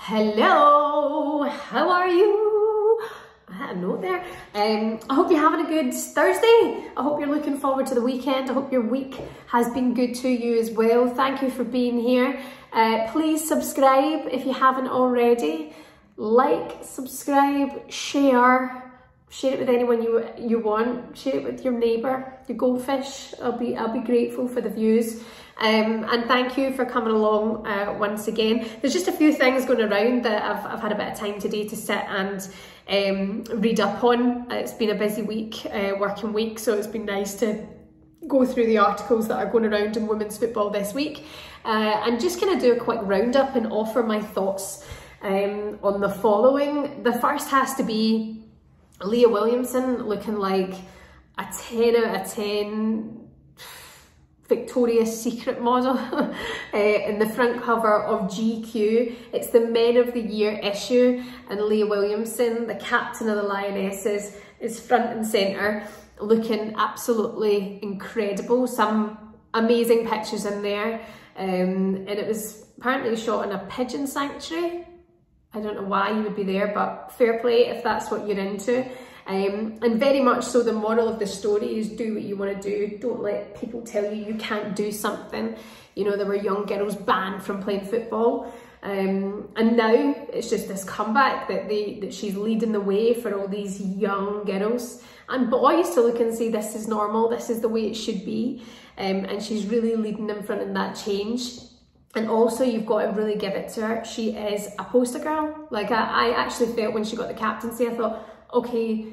Hello, how are you? I had a note there. I hope you're having a good Thursday. I hope you're looking forward to the weekend. I hope your week has been good to you as well. Thank you for being here. Please subscribe if you haven't already. Like, subscribe, share it with anyone you want. Share it with your neighbour, your goldfish. I'll be grateful for the views. And thank you for coming along once again. There's just a few things going around that I've had a bit of time today to sit and read up on. It's been a busy week, working week, so it's been nice to go through the articles that are going around in women's football this week and just kind of do a quick roundup and offer my thoughts on the following. The first has to be Leah Williamson looking like a 10 out of 10 Victoria's Secret model in the front cover of GQ. It's the Men of the Year issue, and Leah Williamson, the captain of the Lionesses, is front and centre, looking absolutely incredible. Some amazing pictures in there, and it was apparently shot in a pigeon sanctuary. I don't know why you would be there, but fair play if that's what you're into. And very much so the moral of the story is do what you want to do. Don't let people tell you can't do something. You know, there were young girls banned from playing football. And now it's just this comeback that she's leading the way for all these young girls and boys to look and say this is normal, this is the way it should be. And she's really leading them front in that change. And also you've got to really give it to her. She is a poster girl. Like I actually felt when she got the captaincy, I thought, okay,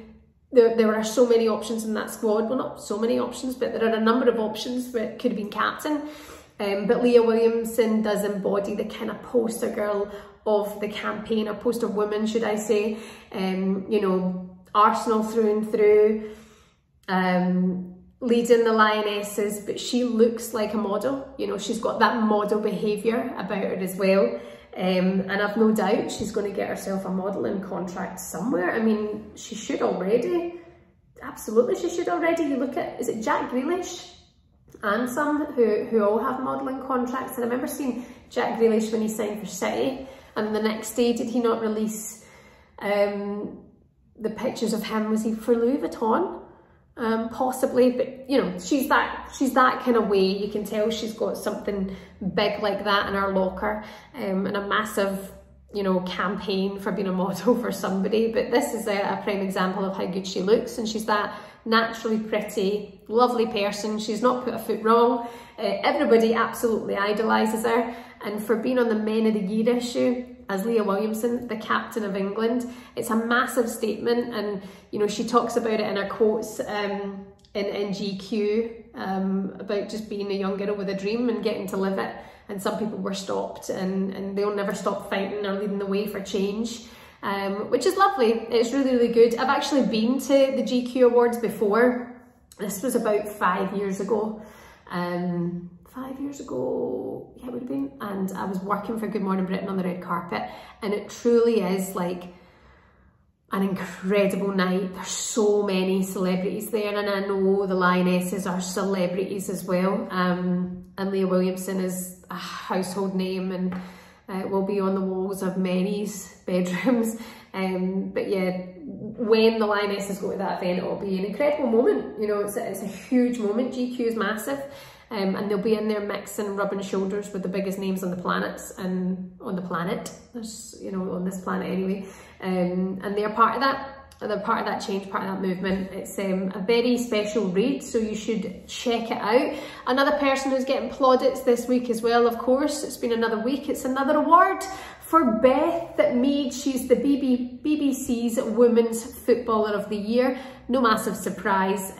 there are so many options in that squad. Well, not so many options, but there are a number of options that could have been captain. But Leah Williamson does embody the kind of poster girl of the campaign, a poster woman, should I say. You know, Arsenal through and through, leading the Lionesses, but she looks like a model. You know, she's got that model behaviour about her as well. And I've no doubt she's going to get herself a modelling contract somewhere. I mean, she should already. Absolutely, she should already. You look at, is it Jack Grealish and some who all have modelling contracts? And I remember seeing Jack Grealish when he signed for City, and the next day, did he not release the pictures of him? Was he for Louis Vuitton? Possibly, but you know, she's that kind of way. You can tell she's got something big like that in her locker, and a massive, you know, campaign for being a model for somebody. But this is a prime example of how good she looks, and she's that naturally pretty, lovely person. She's not put a foot wrong. Everybody absolutely idolises her, and for being on the Men of the Year issue as Leah Williamson, the captain of England, it's a massive statement. And you know, she talks about it in her quotes in GQ about just being a young girl with a dream and getting to live it. And some people were stopped, and they'll never stop fighting or leading the way for change, which is lovely. It's really, really good. I've actually been to the GQ Awards before. This was about 5 years ago. 5 years ago, yeah, it would have been. And I was working for Good Morning Britain on the red carpet, and it truly is like an incredible night. There's so many celebrities there, and I know the Lionesses are celebrities as well. And Leah Williamson is a household name and will be on the walls of many's bedrooms. But yeah, when the Lionesses go to that event, it'll be an incredible moment. You know, it's a huge moment. GQ is massive. And they'll be in there mixing, rubbing shoulders with the biggest names on the planets and on the planet. There's, you know, on this planet anyway. And they're part of that. They're part of that change, part of that movement. It's a very special read, so you should check it out. Another person who's getting plaudits this week as well, of course. It's been another week. It's another award for Beth Mead. She's the BBC's Women's Footballer of the Year. No massive surprise.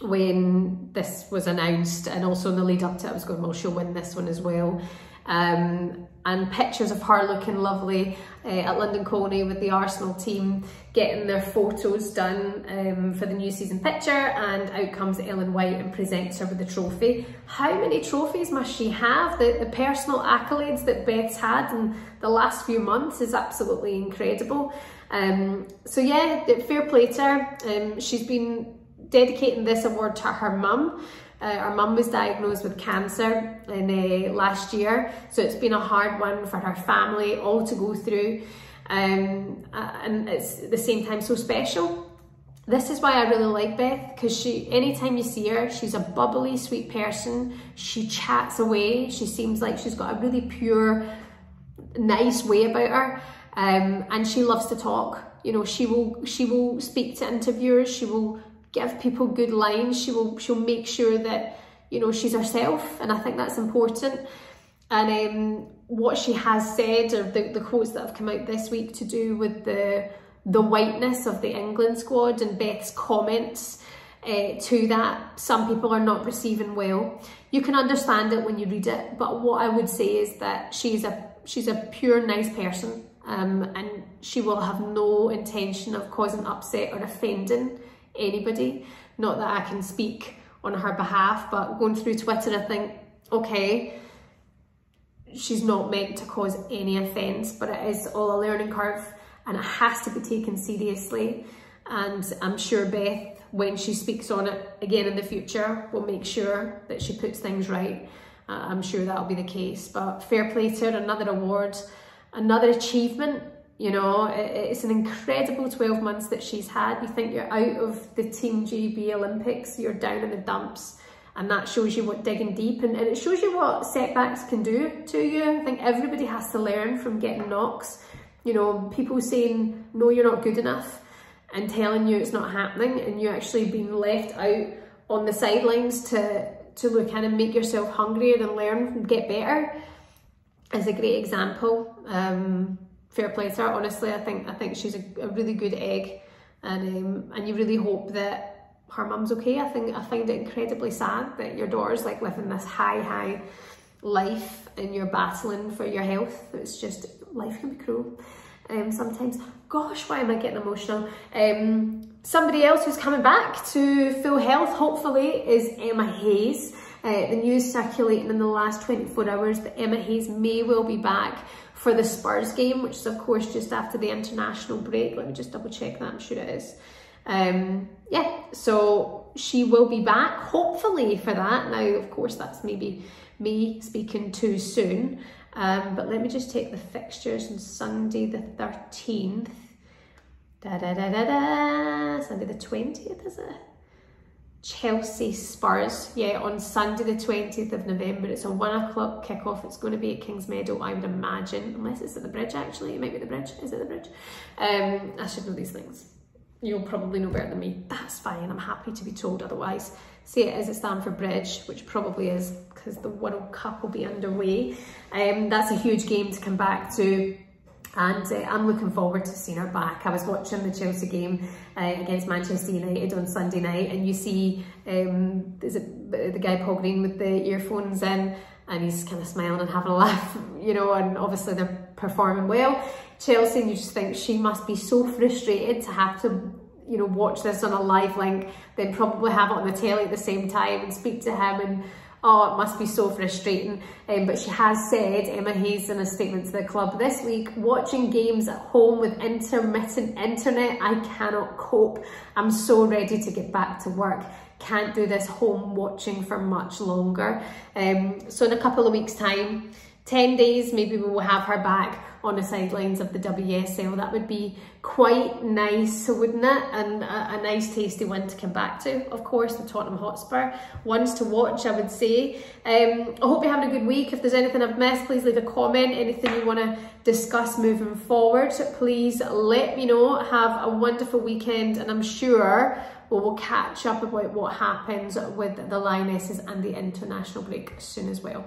When this was announced, and also in the lead up to it, I was going, well, she'll win this one as well. And pictures of her looking lovely at London Colney with the Arsenal team, getting their photos done for the new season picture, and out comes Ellen White and presents her with the trophy. How many trophies must she have? The personal accolades that Beth's had in the last few months is absolutely incredible. So yeah, fair play to her. She's been dedicating this award to her mum, Our mum was diagnosed with cancer in last year, so it's been a hard one for her family all to go through, and it's at the same time so special. This is why I really like Beth, because anytime you see her, she's a bubbly, sweet person. She chats away. She seems like she's got a really pure, nice way about her, and she loves to talk. You know, she will speak to interviewers. She will give people good lines. She'll make sure that, you know, she's herself, and I think that's important. And what she has said, or the quotes that have come out this week to do with the whiteness of the England squad, and Beth's comments to that, some people are not receiving well. You can understand it when you read it, but what I would say is that she's a pure, nice person, and she will have no intention of causing upset or offending anybody. Not that I can speak on her behalf, but going through Twitter, I think, okay, she's not meant to cause any offence, but it is all a learning curve, and it has to be taken seriously. And I'm sure Beth, when she speaks on it again in the future, will make sure that she puts things right. I'm sure that'll be the case. But fair play to her, another award, another achievement. You know, it's an incredible 12 months that she's had. You think you're out of the Team GB Olympics, you're down in the dumps, and that shows you what digging deep, and it shows you what setbacks can do to you. I think everybody has to learn from getting knocks. You know, people saying, no, you're not good enough, and telling you it's not happening, and you actually being left out on the sidelines to look in and make yourself hungrier and learn and get better, is a great example. Fair play to her, honestly. I think she's a really good egg, and you really hope that her mum's okay. I find it incredibly sad that your daughter's like living this high life and you're battling for your health. It's just, life can be cruel sometimes. Gosh, why am I getting emotional? Somebody else who's coming back to full health, hopefully, is Emma Hayes. The news circulating in the last 24 hours that Emma Hayes may well be back for the Spurs game, which is of course just after the international break. Let me just double check that, I'm sure it is. Yeah, so she will be back, hopefully, for that. Now, of course, that's maybe me speaking too soon, but let me just take the fixtures on Sunday the 13th. Sunday the 20th, is it? Chelsea Spurs, yeah, on Sunday the 20th of November. It's a 1 o'clock kickoff. It's going to be at Kingsmeadow, I would imagine, unless it's at the Bridge. Actually, it might be the Bridge. Is it the Bridge? I should know these things. You'll probably know better than me. That's fine, I'm happy to be told otherwise. Say it is at Stamford Bridge, which probably is, because the World Cup will be underway. That's a huge game to come back to, and I'm looking forward to seeing her back. I was watching the Chelsea game against Manchester United on Sunday night, and you see is it the guy Paul Green with the earphones in, and he's kind of smiling and having a laugh, you know, and obviously they're performing well, Chelsea, and you just think she must be so frustrated to have to, you know, watch this on a live link, then probably have it on the telly at the same time and speak to him, and oh, it must be so frustrating. But she has said, Emma Hayes, in a statement to the club this week, watching games at home with intermittent internet, I cannot cope. I'm so ready to get back to work. Can't do this home watching for much longer. So in a couple of weeks' time, 10 days, maybe we will have her back on the sidelines of the WSL. That would be quite nice, wouldn't it? And a nice tasty one to come back to. Of course, the Tottenham Hotspur ones to watch, I would say. I hope you're having a good week. If there's anything I've missed, please leave a comment. Anything you want to discuss moving forward, please let me know. Have a wonderful weekend, and I'm sure we will catch up about what happens with the Lionesses and the international break soon as well.